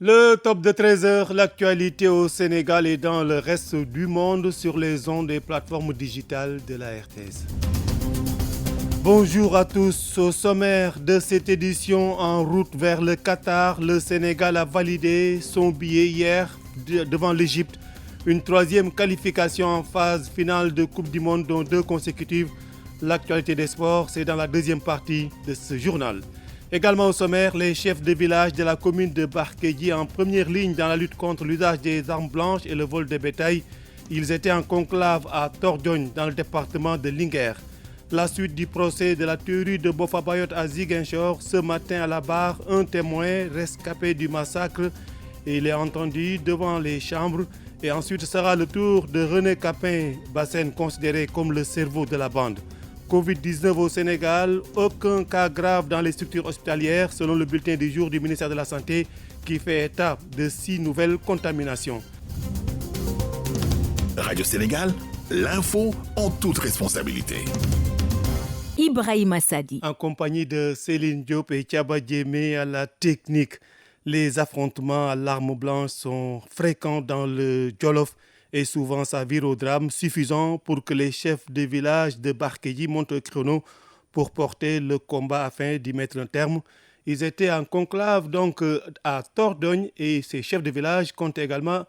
Le top de 13 heures, l'actualité au Sénégal et dans le reste du monde sur les ondes des plateformes digitales de la RTS. Bonjour à tous. Au sommaire de cette édition, en route vers le Qatar, le Sénégal a validé son billet hier devant l'Égypte. Une troisième qualification en phase finale de Coupe du Monde, dont 2 consécutives. L'actualité des sports, c'est dans la deuxième partie de ce journal. Également au sommaire, les chefs de village de la commune de Barkédji en première ligne dans la lutte contre l'usage des armes blanches et le vol de bétail. Ils étaient en conclave à Tordiogne dans le département de Linguère. La suite du procès de la tuerie de Bofa-Bayotte à Ziguinchor. Ce matin à la barre, un témoin rescapé du massacre. Il est entendu devant les chambres. Et ensuite sera le tour de René Capin, Bassène considéré comme le cerveau de la bande. Covid-19 au Sénégal, aucun cas grave dans les structures hospitalières selon le bulletin du jour du ministère de la Santé qui fait état de 6 nouvelles contaminations. Radio Sénégal, l'info en toute responsabilité. Ibrahima Sadi. En compagnie de Céline Diop et Thiaba Diémé à la technique, les affrontements à l'arme blanche sont fréquents dans le Djolof. Et souvent ça vire au drame, suffisant pour que les chefs de village de Barkédji montent au chrono pour porter le combat afin d'y mettre un terme. Ils étaient en conclave donc à Dordogne et ces chefs de village comptent également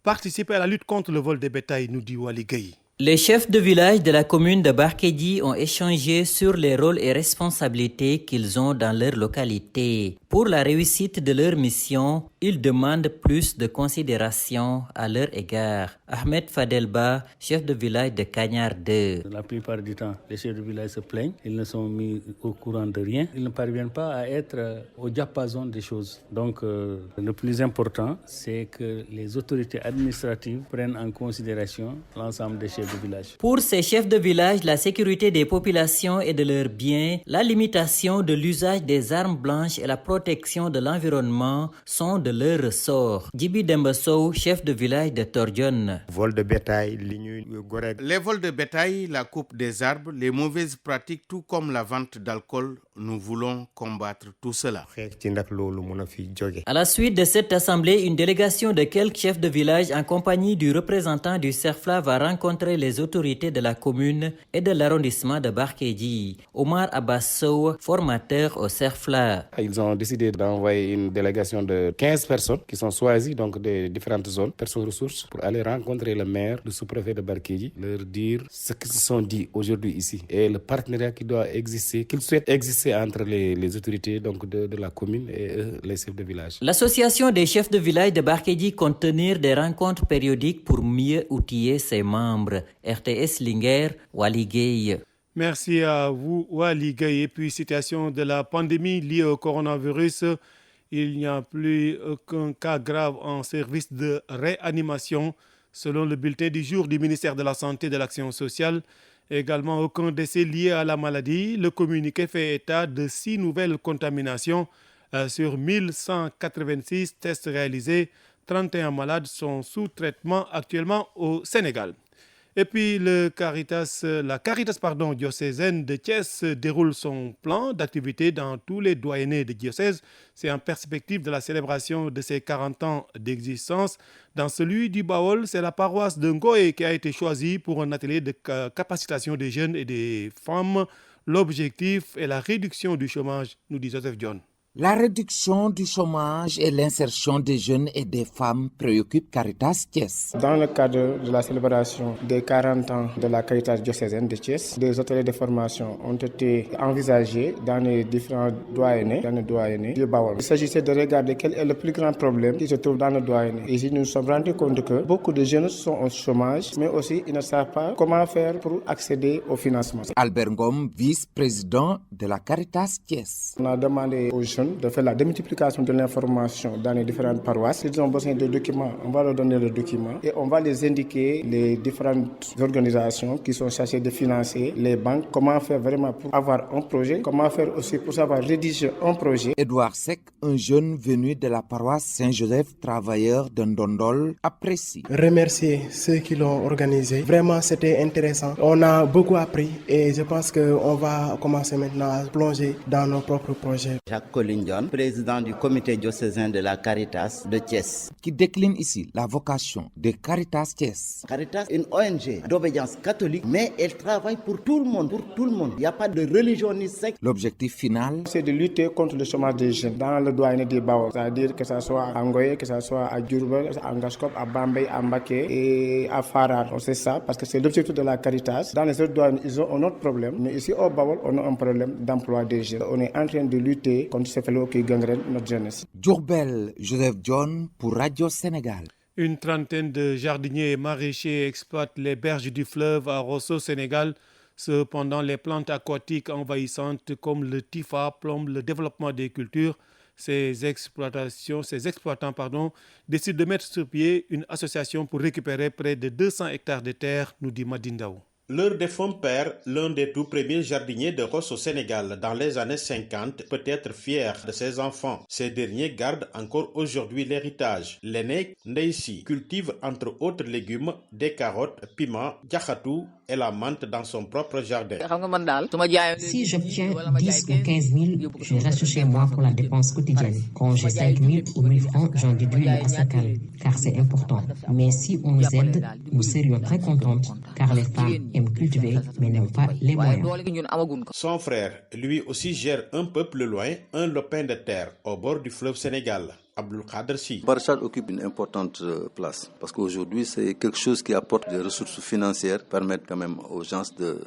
participer à la lutte contre le vol des bétails, nous dit Wali Gaye. Les chefs de village de la commune de Barkédji ont échangé sur les rôles et responsabilités qu'ils ont dans leur localité. Pour la réussite de leur mission, ils demandent plus de considération à leur égard. Ahmed Fadelba, chef de village de Cagnard 2. La plupart du temps, les chefs de village se plaignent. Ils ne sont mis au courant de rien. Ils ne parviennent pas à être au diapason des choses. Donc, le plus important, c'est que les autorités administratives prennent en considération l'ensemble des chefs de village. Pour ces chefs de village, la sécurité des populations et de leurs biens, la limitation de l'usage des armes blanches et la protection de l'environnement sont de leur ressort. Djibi Dembassou, chef de village de Tordiogne. Vol de bétail, les vols de bétail, la coupe des arbres, les mauvaises pratiques, tout comme la vente d'alcool, nous voulons combattre tout cela. À la suite de cette assemblée, une délégation de quelques chefs de village en compagnie du représentant du CERFLA va rencontrer les autorités de la commune et de l'arrondissement de Barkédji. Omar Abbassou, formateur au CERFLA. Ils ont décidé d'envoyer une délégation de 15 personnes qui sont choisies donc des différentes zones, personnes ressources, pour aller rencontrer le maire, le sous-préfet de Barkédji, leur dire ce qu'ils se sont dit aujourd'hui ici et le partenariat qui doit exister, qu'ils souhaitent exister entre les autorités donc de la commune et les chefs de village. L'association des chefs de village de Barkédji compte tenir des rencontres périodiques pour mieux outiller ses membres. RTS Linguère, Wali Gaye. Merci à vous, Wali Gaye. Et puis, situation de la pandémie liée au coronavirus. Il n'y a plus aucun cas grave en service de réanimation, selon le bulletin du jour du ministère de la Santé et de l'Action sociale. Également, aucun décès lié à la maladie. Le communiqué fait état de 6 nouvelles contaminations sur 1186 tests réalisés. 31 malades sont sous traitement actuellement au Sénégal. Et puis, la Caritas diocésaine de Thiès déroule son plan d'activité dans tous les doyennés de diocèse. C'est en perspective de la célébration de ses 40 ans d'existence. Dans celui du Baol, c'est la paroisse de Ngoé qui a été choisie pour un atelier de capacitation des jeunes et des femmes. L'objectif est la réduction du chômage, nous dit Joseph John. La réduction du chômage et l'insertion des jeunes et des femmes préoccupent Caritas Thiès. Dans le cadre de la célébration des 40 ans de la Caritas diocésaine de Thiès, des ateliers de formation ont été envisagés dans les différents doyennés du Baol. Il s'agissait de regarder quel est le plus grand problème qui se trouve dans le doyenné. Ici, nous nous sommes rendus compte que beaucoup de jeunes sont au chômage, mais aussi ils ne savent pas comment faire pour accéder au financement. Albert Ngom, vice-président de la Caritas Thiès. On a demandé aux jeunes de faire la démultiplication de l'information dans les différentes paroisses. S'ils ont besoin de documents, on va leur donner le document et on va les indiquer les différentes organisations qui sont chargées de financer les banques, comment faire vraiment pour avoir un projet, comment faire aussi pour savoir rédiger un projet. Édouard Sec, un jeune venu de la paroisse Saint-Joseph, travailleur de Ndondol, apprécie. Remercier ceux qui l'ont organisé. Vraiment, c'était intéressant. On a beaucoup appris et je pense qu'on va commencer maintenant à plonger dans nos propres projets. Chaque collègue Lindion, président du comité diocésain de la Caritas de Thiès. Qui décline ici la vocation de Caritas Thiès. Caritas, une ONG d'obédience catholique, mais elle travaille pour tout le monde, Il n'y a pas de religion ni secte. L'objectif final, c'est de lutter contre le chômage des jeunes dans le doyen des Baol, c'est-à-dire que ce soit à Ngoye, que ce soit à Diourbel, à Ngaskop, à Bambey, à Mbaké et à Farar. On sait ça parce que c'est l'objectif de la Caritas. Dans les autres douanes, ils ont un autre problème, mais ici au Baol, on a un problème d'emploi des jeunes. On est en train de lutter contre ces fléaux qui gangrènent notre jeunesse. Diourbel, Joseph John pour Radio Sénégal. Une trentaine de jardiniers et maraîchers exploitent les berges du fleuve à Rosso, Sénégal. Cependant, les plantes aquatiques envahissantes comme le Tifa plombent le développement des cultures. Ces exploitants décident de mettre sur pied une association pour récupérer près de 200 hectares de terre, nous dit Madindao. Leur défunt père, l'un des tout premiers jardiniers de Rosso au Sénégal dans les années 50, peut être fier de ses enfants. Ces derniers gardent encore aujourd'hui l'héritage. L'aîné, Ndeissi, cultive entre autres légumes des carottes, piments, diakhatou et la menthe dans son propre jardin. Si j'obtiens 10 ou 15 000, je reste chez moi pour la dépense quotidienne. Quand j'ai 5 000 ou 1 000 francs, j'en déduis le asakal, car c'est important. Mais si on nous aide, nous serions très contentes, car les femmes aiment cultiver, mais n'ont pas les moyens. Son frère, lui aussi, gère un peu plus loin un lopin de terre au bord du fleuve Sénégal. Abdul Kader Si. Barchad occupe une importante place parce qu'aujourd'hui c'est quelque chose qui apporte des ressources financières, permettent quand même aux gens de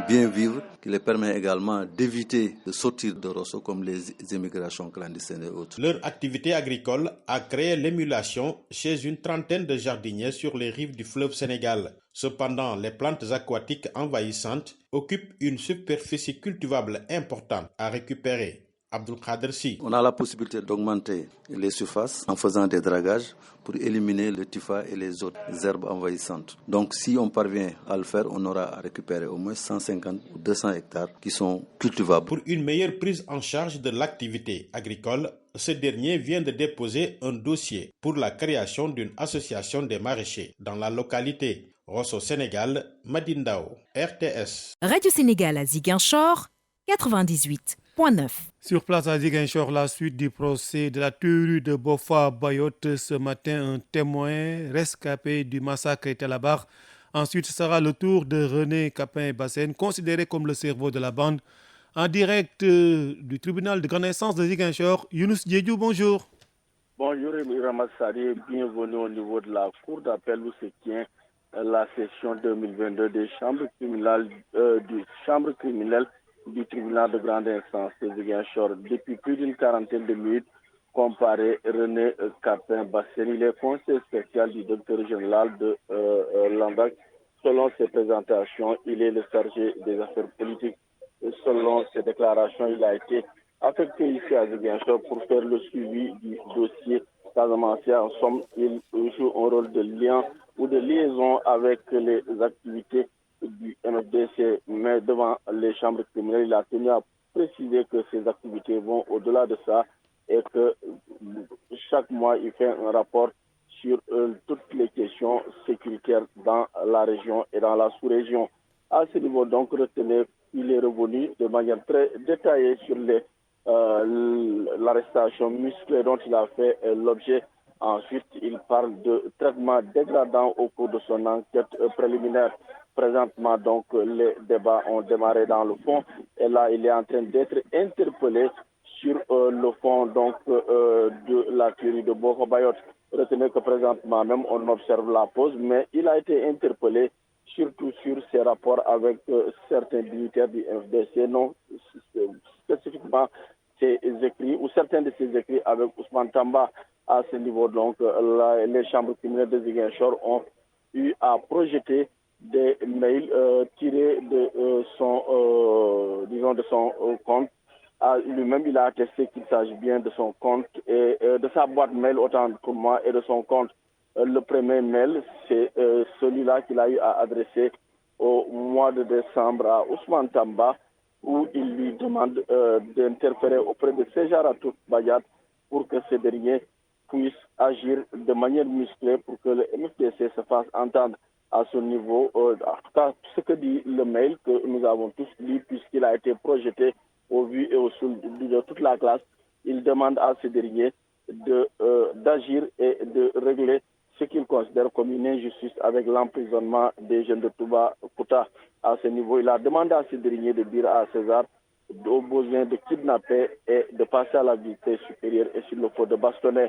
bien vivre, qui les permet également d'éviter de sortir de Rosso comme les émigrations clandestines et autres. Leur activité agricole a créé l'émulation chez une trentaine de jardiniers sur les rives du fleuve Sénégal. Cependant, les plantes aquatiques envahissantes occupent une superficie cultivable importante à récupérer. Abdul Kader Si. On a la possibilité d'augmenter les surfaces en faisant des dragages pour éliminer le Tifa et les autres herbes envahissantes. Donc si on parvient à le faire, on aura à récupérer au moins 150 ou 200 hectares qui sont cultivables. Pour une meilleure prise en charge de l'activité agricole, ce dernier vient de déposer un dossier pour la création d'une association des maraîchers dans la localité. Rosso Sénégal, Madindao, RTS. Radio Sénégal à Ziguinchor, 98.9. Sur place à Ziguinchor, la suite du procès de la tuerie de Bofa Bayotte. Ce matin, un témoin rescapé du massacre est à la barre. Ensuite, ce sera le tour de René Capin-Bassène, considéré comme le cerveau de la bande. En direct du tribunal de grande instance de Ziguinchor, Younous Diédiou, bonjour. Bonjour, Ramassari, bienvenue au niveau de la cour d'appel où se tient la session 2022 des chambres criminelles du tribunal de grande instance de Ziguinchor. Depuis plus d'une quarantaine de minutes, comparé René Capin-Bassène. Il est conseiller spécial du directeur général de l'ANDAC. Selon ses présentations, il est le chargé des affaires politiques. Et selon ses déclarations, il a été affecté ici à Ziguinchor pour faire le suivi du dossier Casamance. En somme, il joue un rôle de lien ou de liaison avec les activités du MFDC, mais devant les chambres criminelles, il a tenu à préciser que ces activités vont au-delà de ça et que chaque mois, il fait un rapport sur toutes les questions sécuritaires dans la région et dans la sous-région. À ce niveau, donc, retenez qu'il est revenu de manière très détaillée sur l'arrestation musclée dont il a fait l'objet. Ensuite, il parle de traitement dégradant au cours de son enquête préliminaire. Présentement, donc, les débats ont démarré dans le fond. Et là, il est en train d'être interpellé sur le fond donc, de la tuerie de Bofa Bayotte. Retenez que présentement, même, on observe la pause, mais il a été interpellé surtout sur ses rapports avec certains dignitaires du FDC, non spécifiquement ses écrits, ou certains de ses écrits avec Ousmane Tamba. À ce niveau, donc, les chambres criminelles de Ziguinchor ont eu à projeter des mails tirés de son compte. Lui-même, il a attesté qu'il s'agit bien de son compte et de sa boîte mail autant pour moi et de son compte. Le premier mail, c'est celui-là qu'il a eu à adresser au mois de décembre à Ousmane Tamba, où il lui demande d'interférer auprès de Sejaratou Bayat pour que ce dernier puisse agir de manière musclée pour que le MFDC se fasse entendre à ce niveau. En tout cas, ce que dit le mail que nous avons tous lu, puisqu'il a été projeté au vu et au sous de toute la classe, Il demande à ces derniers d'agir et de régler ce qu'il considère comme une injustice avec l'emprisonnement des jeunes de Touba Kouta. À ce niveau, il a demandé à ces derniers de dire à César au besoin de kidnapper et de passer à la vitesse supérieure et s'il le faut de bastonner.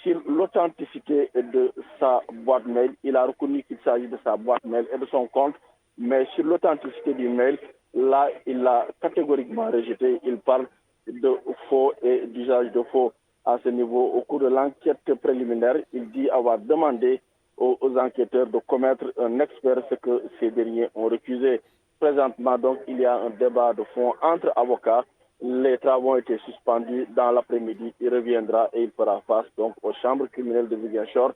Sur l'authenticité de sa boîte mail, il a reconnu qu'il s'agit de sa boîte mail et de son compte, mais sur l'authenticité du mail, là, il l'a catégoriquement rejeté. Il parle de faux et d'usage de faux. À ce niveau, au cours de l'enquête préliminaire, il dit avoir demandé aux enquêteurs de commettre un expert, ce que ces derniers ont refusé. Présentement, donc, il y a un débat de fond entre avocats. Les travaux ont été suspendus dans l'après-midi. Il reviendra et il fera face donc aux chambres criminelles de Ziguinchor.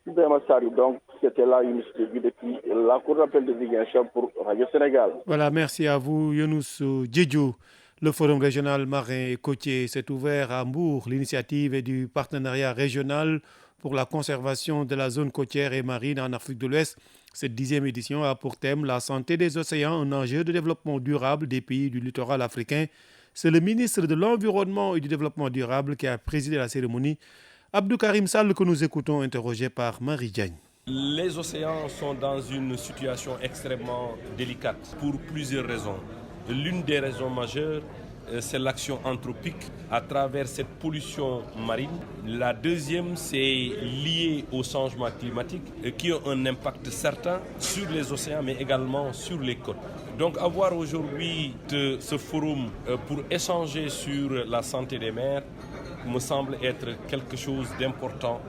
Donc, c'était là une interview depuis la cour d'appel de Ziguinchor pour Radio Sénégal. Voilà, merci à vous, Younous Djedjou. Le Forum régional marin et côtier s'est ouvert à Hambourg. L'initiative est du partenariat régional pour la conservation de la zone côtière et marine en Afrique de l'Ouest. Cette 10e édition a pour thème la santé des océans, un enjeu de développement durable des pays du littoral africain. C'est le ministre de l'Environnement et du Développement durable qui a présidé la cérémonie. Abdou Karim Sall, que nous écoutons, interrogé par Marie Diagne. Les océans sont dans une situation extrêmement délicate pour plusieurs raisons. L'une des raisons majeures, c'est l'action anthropique à travers cette pollution marine. La deuxième, c'est lié au changement climatique qui a un impact certain sur les océans mais également sur les côtes. Donc avoir aujourd'hui ce forum pour échanger sur la santé des mers me semble être quelque chose d'important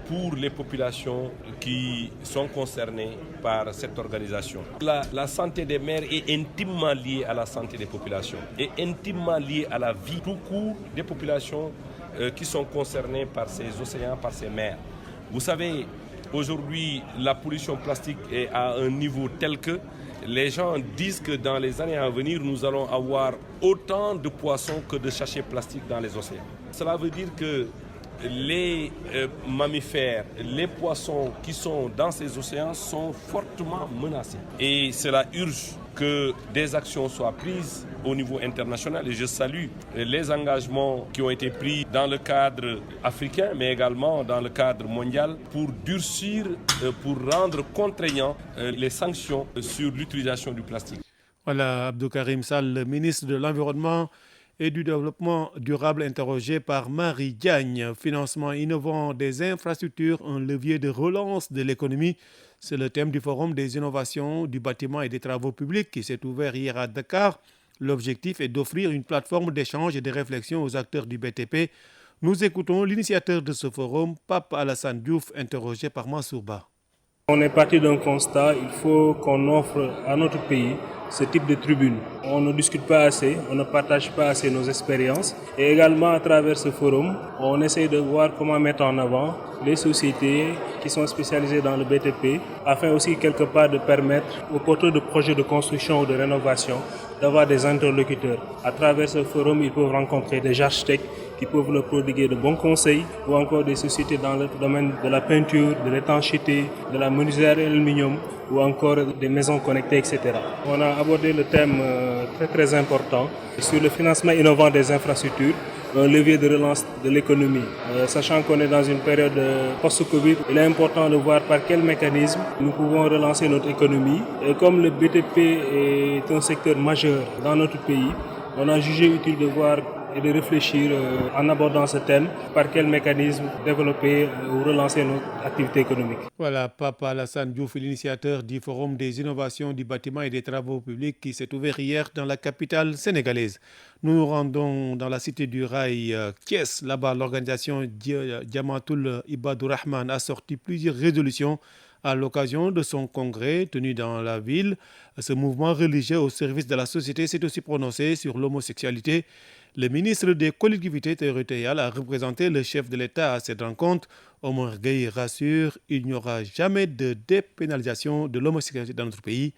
pour les populations qui sont concernées par cette organisation. La santé des mers est intimement liée à la santé des populations et intimement liée à la vie tout court des populations qui sont concernées par ces océans, par ces mers. Vous savez, aujourd'hui, la pollution plastique est à un niveau tel que les gens disent que dans les années à venir, nous allons avoir autant de poissons que de sachets plastiques dans les océans. Cela veut dire que les mammifères, les poissons qui sont dans ces océans sont fortement menacés. Et cela urge que des actions soient prises au niveau international. Et je salue les engagements qui ont été pris dans le cadre africain, mais également dans le cadre mondial pour durcir, pour rendre contraignant les sanctions sur l'utilisation du plastique. Voilà, Abdou Karim Sall, le ministre de l'Environnement et du Développement durable, interrogé par Marie Diagne. Financement innovant des infrastructures, un levier de relance de l'économie. C'est le thème du Forum des innovations du bâtiment et des travaux publics qui s'est ouvert hier à Dakar. L'objectif est d'offrir une plateforme d'échange et de réflexion aux acteurs du BTP. Nous écoutons l'initiateur de ce forum, Pape Alassane Diouf, interrogé par Mansour Ba. On est parti d'un constat, il faut qu'on offre à notre pays ce type de tribune. On ne discute pas assez, on ne partage pas assez nos expériences. Et également à travers ce forum, on essaie de voir comment mettre en avant les sociétés qui sont spécialisées dans le BTP, afin aussi quelque part de permettre aux porteurs de projets de construction ou de rénovation d'avoir des interlocuteurs. À travers ce forum, ils peuvent rencontrer des architectes qui peuvent leur prodiguer de bons conseils, ou encore des sociétés dans le domaine de la peinture, de l'étanchéité, de la menuiserie aluminium, ou encore des maisons connectées, etc. On a abordé le thème très important sur le financement innovant des infrastructures, un levier de relance de l'économie. Sachant qu'on est dans une période post-Covid, il est important de voir par quel mécanisme nous pouvons relancer notre économie. Et comme le BTP est un secteur majeur dans notre pays, on a jugé utile de voir et de réfléchir en abordant ce thème, par quel mécanisme développer ou relancer notre activité économique. Voilà, Papa Alassane Diouf, l'initiateur du Forum des innovations du bâtiment et des travaux publics qui s'est ouvert hier dans la capitale sénégalaise. Nous nous rendons dans la cité du Rail, Thiès. Là-bas, l'organisation Diamatoul Ibadou Rahman a sorti plusieurs résolutions à l'occasion de son congrès tenu dans la ville. Ce mouvement religieux au service de la société s'est aussi prononcé sur l'homosexualité. Le ministre des collectivités territoriales a représenté le chef de l'État à cette rencontre. Omar Gueye rassure, il n'y aura jamais de dépénalisation de l'homosexualité dans notre pays.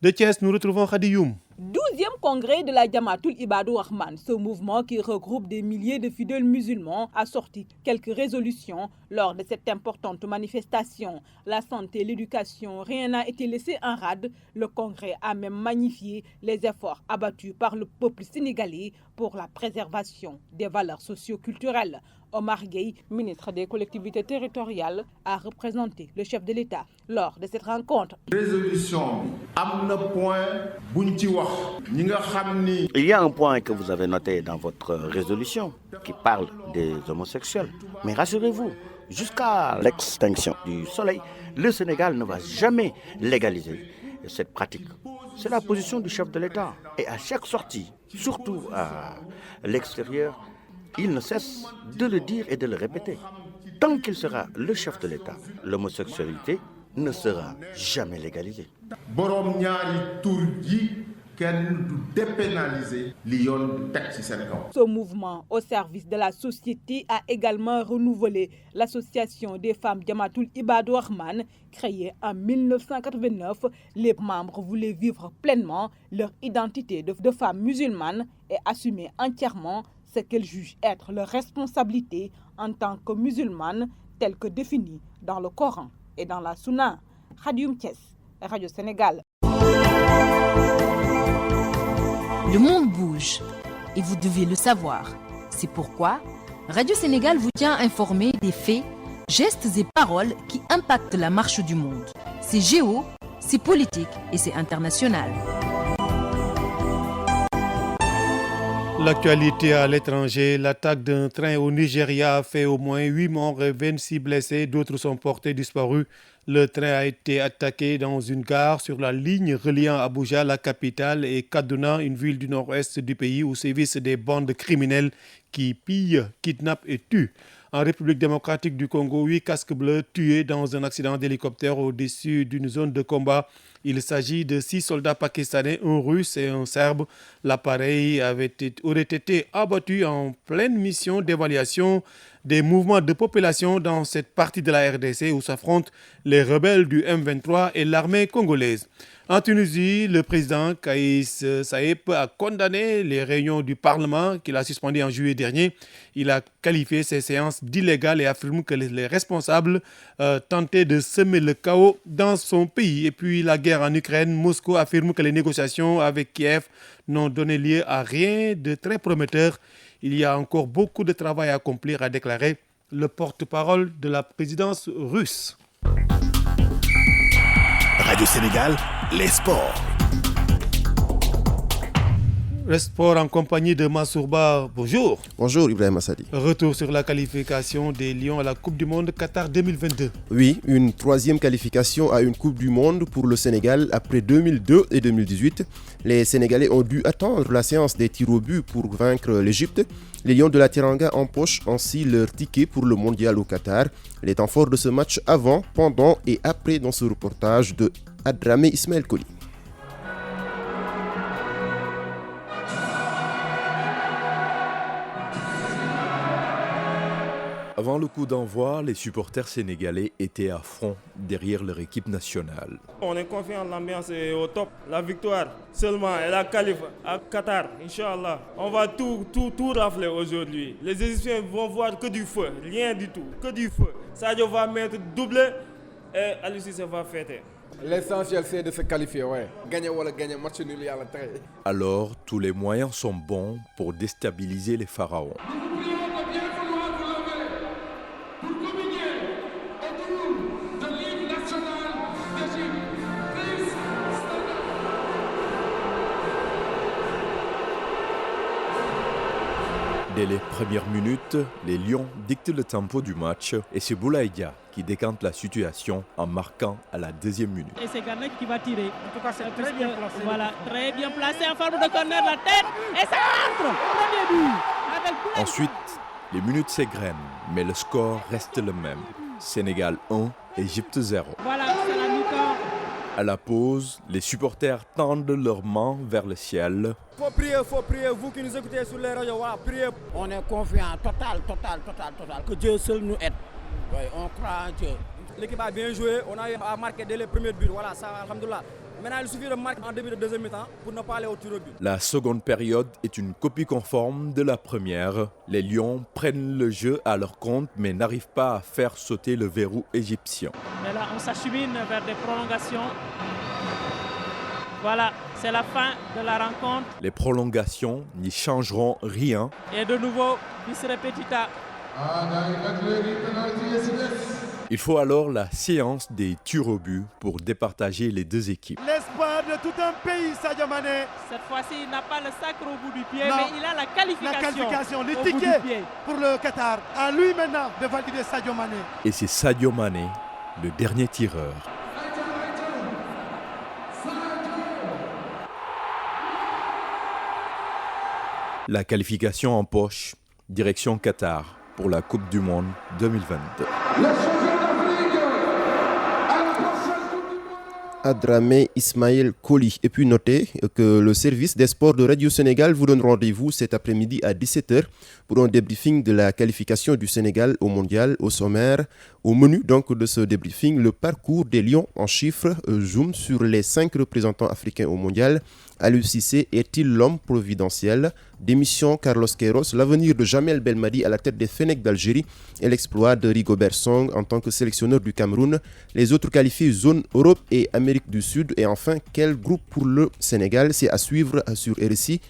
De Thiès, nous retrouvons Khady Youm. 12e congrès de la Jamatul Ibadou Rahman, ce mouvement qui regroupe des milliers de fidèles musulmans, a sorti quelques résolutions lors de cette importante manifestation. La santé et l'éducation, rien n'a été laissé en rade. Le congrès a même magnifié les efforts abattus par le peuple sénégalais pour la préservation des valeurs socio-culturelles. Omar Gueye, ministre des collectivités territoriales, a représenté le chef de l'État lors de cette rencontre. Il y a un point que vous avez noté dans votre résolution qui parle des homosexuels. Mais rassurez-vous, jusqu'à l'extinction du soleil, le Sénégal ne va jamais légaliser cette pratique. C'est la position du chef de l'État. Et à chaque sortie, surtout à l'extérieur, il ne cesse de le dire et de le répéter. Tant qu'il sera le chef de l'État, l'homosexualité ne sera jamais légalisée. Ce mouvement au service de la société a également renouvelé l'association des femmes Jamatul Ibadou Rahman, créée en 1989. Les membres voulaient vivre pleinement leur identité de femmes musulmanes et assumer entièrement ce qu'elles jugent être leur responsabilité en tant que musulmanes, telle que définie dans le Coran et dans la Sunna. Khadioum Thiès, Radio Sénégal. Le monde bouge et vous devez le savoir. C'est pourquoi Radio Sénégal vous tient informé des faits, gestes et paroles qui impactent la marche du monde. C'est géo, c'est politique et c'est international. L'actualité à l'étranger, l'attaque d'un train au Nigeria a fait au moins 8 morts et 26 blessés. D'autres sont portés disparus. Le train a été attaqué dans une gare sur la ligne reliant Abuja, la capitale, et Kaduna, une ville du nord-est du pays où sévissent des bandes criminelles qui pillent, kidnappent et tuent. En République démocratique du Congo, 8 casques bleus tués dans un accident d'hélicoptère au-dessus d'une zone de combat. Il s'agit de 6 soldats pakistanais, un russe et un serbe. L'appareil aurait été abattu en pleine mission d'évaluation des mouvements de population dans cette partie de la RDC où s'affrontent les rebelles du M23 et l'armée congolaise. En Tunisie, le président Kaïs Saïd a condamné les réunions du Parlement qu'il a suspendues en juillet dernier. Il a qualifié ces séances d'illégales et affirme que les responsables tentaient de semer le chaos dans son pays. Et puis la guerre en Ukraine, Moscou affirme que les négociations avec Kiev n'ont donné lieu à rien de très prometteur. Il y a encore beaucoup de travail à accomplir, a déclaré le porte-parole de la présidence russe. Radio Sénégal, les sports. Le sport en compagnie de Massourba. Bonjour. Bonjour Ibrahim Assadi. Retour sur la qualification des Lions à la Coupe du Monde Qatar 2022. Oui, une troisième qualification à une Coupe du Monde pour le Sénégal après 2002 et 2018. Les Sénégalais ont dû attendre la séance des tirs au but pour vaincre l'Égypte. Les Lions de la Teranga empochent ainsi leur ticket pour le mondial au Qatar. Les temps forts de ce match avant, pendant et après dans ce reportage de Adramé Ismaël Koli. Avant le coup d'envoi, les supporters sénégalais étaient à fond derrière leur équipe nationale. On est confiant, l'ambiance est au top. La victoire seulement et la qualif à Qatar, Inch'Allah. On va tout rafler aujourd'hui. Les Égyptiens vont voir que du feu, rien du tout, que du feu. Sadio va mettre doublé et Aliou Cissé va fêter. L'essentiel c'est de se qualifier, ouais. Gagner ou gagner, match nul, il y a la très. Alors, tous les moyens sont bons pour déstabiliser les pharaons. Dès les premières minutes, les Lions dictent le tempo du match et c'est Boulaïdia qui décante la situation en marquant à la deuxième minute. Et c'est Garnet qui va tirer. En tout cas, c'est très bien placé. Voilà, très bien placé en forme de corner, la tête et ça entre. Premier but. Ensuite, les minutes s'égrènent, mais le score reste le même. Sénégal 1, Égypte 0. Voilà, c'est la mi-temps. À la pause, les supporters tendent leurs mains vers le ciel. Faut prier, vous qui nous écoutez sur les radios, voilà, priez. On est confiant, total, que Dieu seul nous aide. Oui, on croit en Dieu. L'équipe a bien joué, on a marqué dès les premiers buts, voilà, ça, alhamdoulilah. Maintenant, il suffit de marquer en début de deuxième mi-temps pour ne pas aller au tir au but. La seconde période est une copie conforme de la première. Les Lions prennent le jeu à leur compte mais n'arrivent pas à faire sauter le verrou égyptien. Mais là, on s'achemine vers des prolongations. Voilà, c'est la fin de la rencontre. Les prolongations n'y changeront rien. Et de nouveau, bis repetita. Il faut alors la séance des tirs au but pour départager les deux équipes. L'espoir de tout un pays, Sadio Mané. Cette fois-ci, il n'a pas le sacre au bout du pied, Non. mais il a la qualification. Le ticket pour le Qatar. À lui maintenant de valider Sadio Mané. Et c'est Sadio Mané, le dernier tireur. La qualification en poche, direction Qatar pour la Coupe du Monde 2022. Adramé Ismaël Koli. Et puis notez que le service des sports de Radio Sénégal vous donne rendez-vous cet après-midi à 17h pour un débriefing de la qualification du Sénégal au mondial. Au sommaire, au menu donc de ce débriefing, le parcours des Lions en chiffres zoom sur les 5 représentants africains au mondial. Aliou Cissé est-il l'homme providentiel? Démission Carlos Queiroz, l'avenir de Jamel Belmadi à la tête des Fennecs d'Algérie et l'exploit de Rigobert Song en tant que sélectionneur du Cameroun. Les autres qualifiés zone Europe et Amérique du Sud. Et enfin, quel groupe pour le Sénégal? C'est à suivre sur RSI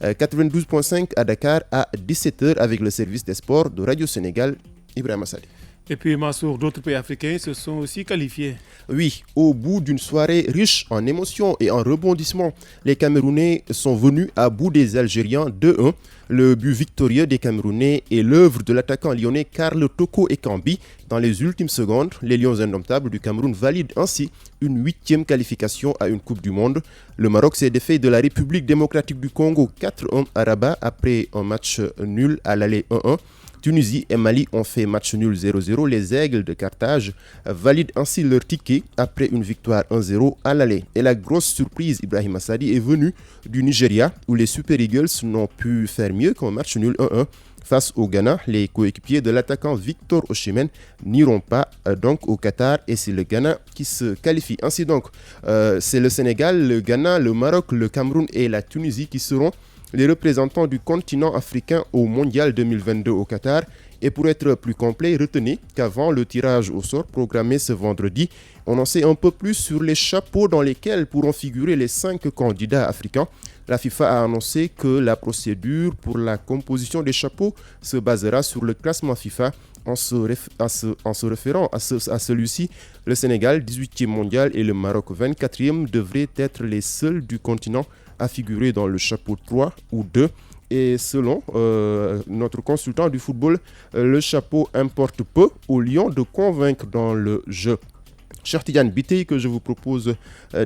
92.5 à Dakar à 17h avec le service des sports de Radio Sénégal. Ibrahima Sali. Et puis Mansour, d'autres pays africains se sont aussi qualifiés. Oui, au bout d'une soirée riche en émotions et en rebondissements, les Camerounais sont venus à bout des Algériens 2-1. Le but victorieux des Camerounais est l'œuvre de l'attaquant lyonnais Karl Toko Ekambi. Dans les ultimes secondes, les Lions indomptables du Cameroun valident ainsi une 8e qualification à une Coupe du Monde. Le Maroc s'est défait de la République démocratique du Congo 4-1 à Rabat après un match nul à l'aller 1-1. Tunisie et Mali ont fait match nul 0-0. Les Aigles de Carthage valident ainsi leur ticket après une victoire 1-0 à l'aller. Et la grosse surprise, Ibrahima Sadi, est venue du Nigeria où les Super Eagles n'ont pu faire mieux qu'un match nul 1-1. Face au Ghana, les coéquipiers de l'attaquant Victor Osimhen n'iront pas donc au Qatar et c'est le Ghana qui se qualifie. Ainsi donc, c'est le Sénégal, le Ghana, le Maroc, le Cameroun et la Tunisie qui seront les représentants du continent africain au Mondial 2022 au Qatar. Et pour être plus complet, retenez qu'avant le tirage au sort programmé ce vendredi, on en sait un peu plus sur les chapeaux dans lesquels pourront figurer les 5 candidats africains. La FIFA a annoncé que la procédure pour la composition des chapeaux se basera sur le classement FIFA. En se référant à celui-ci, le Sénégal, 18e mondial, et le Maroc, 24e, devraient être les seuls du continent à figurer dans le chapeau 3 ou 2. Et selon notre consultant du football, le chapeau importe peu aux Lions de convaincre dans le jeu. Cher Tidiane Biteye, que je vous propose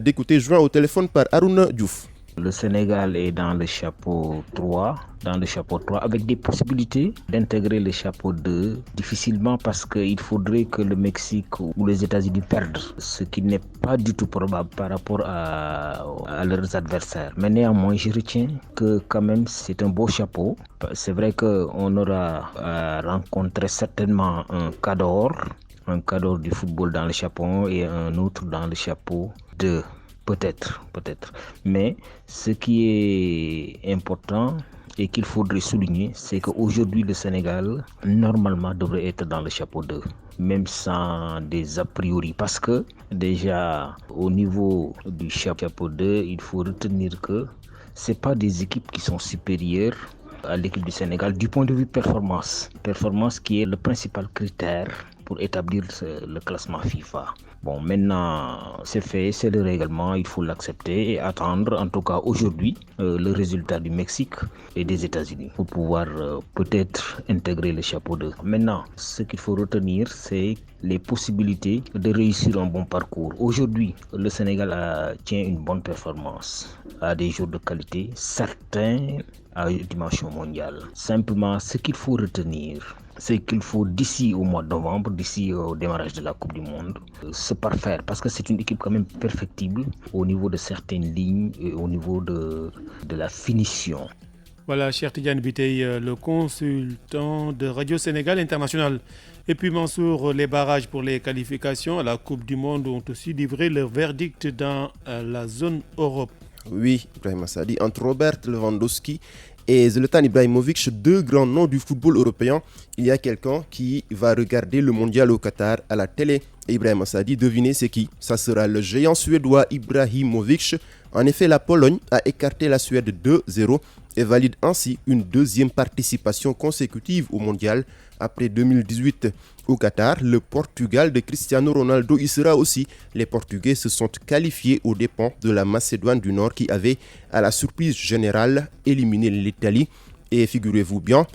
d'écouter, joint au téléphone par Harouna Diouf. Le Sénégal est dans le chapeau 3, avec des possibilités d'intégrer le chapeau 2, difficilement parce qu'il faudrait que le Mexique ou les États-Unis perdent, ce qui n'est pas du tout probable par rapport à leurs adversaires. Mais néanmoins, je retiens que quand même c'est un beau chapeau. C'est vrai qu'on aura rencontré certainement un cadre du football dans le chapeau et un autre dans le chapeau 2. Peut-être. Mais ce qui est important et qu'il faudrait souligner, c'est qu'aujourd'hui, le Sénégal, normalement, devrait être dans le chapeau 2, même sans des a priori. Parce que, déjà, au niveau du chapeau 2, il faut retenir que ce pas des équipes qui sont supérieures à l'équipe du Sénégal du point de vue performance. Performance qui est le principal critère pour établir le classement FIFA. Bon, maintenant, c'est fait, c'est le règlement, il faut l'accepter et attendre, en tout cas aujourd'hui, le résultat du Mexique et des États-Unis pour pouvoir peut-être intégrer le chapeau 2. Maintenant, ce qu'il faut retenir, c'est les possibilités de réussir un bon parcours. Aujourd'hui, le Sénégal tient une bonne performance, a des joueurs de qualité, certains à une dimension mondiale. Simplement, ce qu'il faut retenir, c'est qu'il faut d'ici au mois de novembre, d'ici au démarrage de la Coupe du Monde, se parfaire parce que c'est une équipe quand même perfectible au niveau de certaines lignes et au niveau de la finition. Voilà, cher Tidiane Biteye, le consultant de Radio Sénégal International. Et puis Mansour, les barrages pour les qualifications à la Coupe du Monde ont aussi livré leur verdict dans la zone Europe. Oui, Ibrahim Assadi, entre Robert Lewandowski et Zlatan Ibrahimovic, deux grands noms du football européen, il y a quelqu'un qui va regarder le mondial au Qatar à la télé. Et Ibrahim Assadi, devinez c'est qui? Ça sera le géant suédois Ibrahimovic. En effet, la Pologne a écarté la Suède 2-0 et valide ainsi une deuxième participation consécutive au mondial. Après 2018 au Qatar, le Portugal de Cristiano Ronaldo y sera aussi. Les Portugais se sont qualifiés aux dépens de la Macédoine du Nord qui avait, à la surprise générale, éliminé l'Italie. Et figurez-vous bien,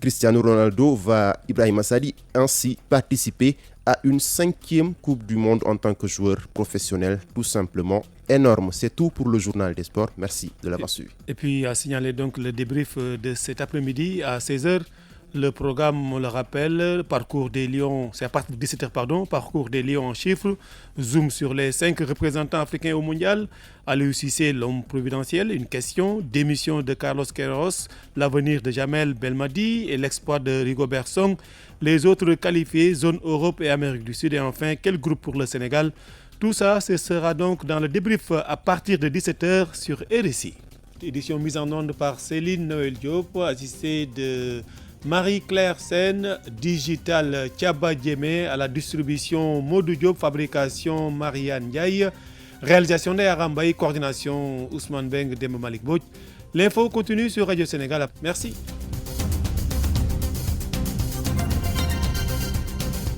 Cristiano Ronaldo va, Ibrahim Assadi, ainsi participer à une 5e Coupe du Monde en tant que joueur professionnel, tout simplement énorme. C'est tout pour le journal des sports. Merci de l'avoir suivi. Et puis à signaler donc le débrief de cet après-midi à 16h. Le programme, on le rappelle, Parcours des Lions, c'est à partir de 17h, Parcours des Lions en chiffres, zoom sur les 5 représentants africains au mondial, Aliou Cissé, l'homme providentiel, une question, démission de Carlos Queiroz, l'avenir de Jamel Belmadi et l'exploit de Rigobert Song, les autres qualifiés, zone Europe et Amérique du Sud et enfin, quel groupe pour le Sénégal? Tout ça, ce sera donc dans le débrief à partir de 17h sur RSI. Édition mise en onde par Céline Noël Diop, assistée de Marie-Claire Sen, Digital Thiaba Diémé, à la distribution Modou Diop, fabrication Marianne Ndiaye, réalisation Nea Rambaye, coordination Ousmane Beng, Demba Malik Bouch. L'info continue sur Radio Sénégal. Merci.